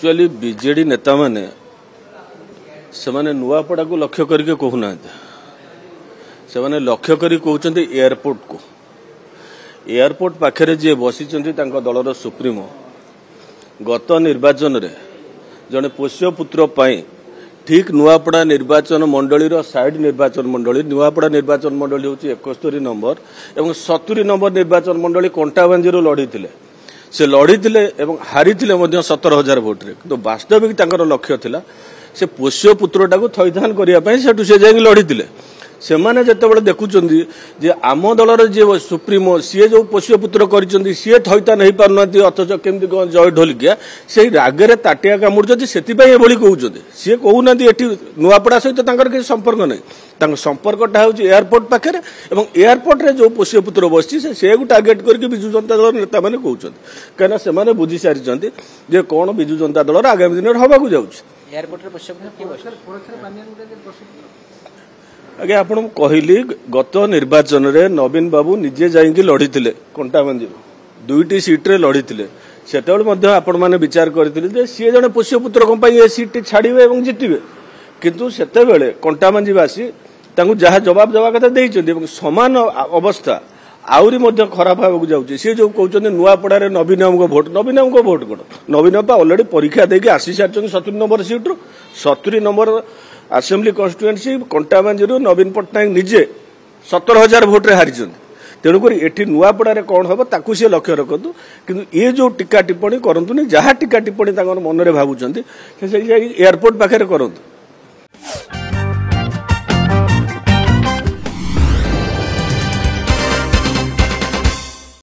Actually BJD नेता माने से नुआपड़ा को लक्ष्य करके कहूना से लक्ष्य कर कहते एयरपोर्ट को एयरपोर्ट पाखे जी बसी दलर सुप्रीमो गत निर्वाचन रे जड़े पोष्य पुत्र ठीक नुआपड़ा निर्वाचन मंडली साइड निर्वाचन मंडली नुआपड़ा निर्वाचन मंडली हूँ 71 नंबर और 70 नंबर निर्वाचन मंडली कंटाबांजी लड़ी से लड़ी हारी 17,000 भोट रे तो वास्तविक लक्ष्य थिला से पोष्य पुत्रटा को थैथान करने से जाए लड़ी से माने जिते देखुं जे आम दलर जी सुप्रीमो सी जो पोष्य पुत्र कर सी थैथान हो पारना अथच केमती जय ढोलिकिया से रागे ताटिया कामुड़ी से कहते सी कहूना ये नुआपड़ा सहित किसी संपर्क नहीं संपर्कटा हूँ एयरपोर्ट पाखे एयरपोर्ट रे जो पोष्य पुत्र बसी से टार्गेट करके विजु जनता दल नेता मैंने कहते कहीं से बुझी सारी जे कौन विजु जनता दल आगामी दिन में हवाक जाऊँगी आगे आप कहली गत निर्वाचन रे नवीन बाबू निजे जाइए लड़ी कंटाबांजी 2टी सीट्रे लड़ी से आपण मैंने विचार करते सी जड़े पोष्य पुत्र ये सीट छाड़े और जितबे किंतु सेतेबेले कंटाबांजीवासी जहाँ जवाब देवा कथा देते समान अवस्था आहरी खराब होगा जाऊँगी सी जो कहते नुआपड़ा नवीन भोट कौन नवीन अलरेडी परीक्षा देके आसी सारी 70 number सीट्रु 70 number assembly constituency Kantabanji नवीन पट्टनायक निजे 17,000 भोट रे हारी तेणुक ये नुआपड़ा कौन हम ताकू सी लक्ष्य रखु कि ये जो टीका टिप्पणी करूँ जहाँ टीका टिप्पणी मन में भावुं एयरपोर्ट पाखे करूँ।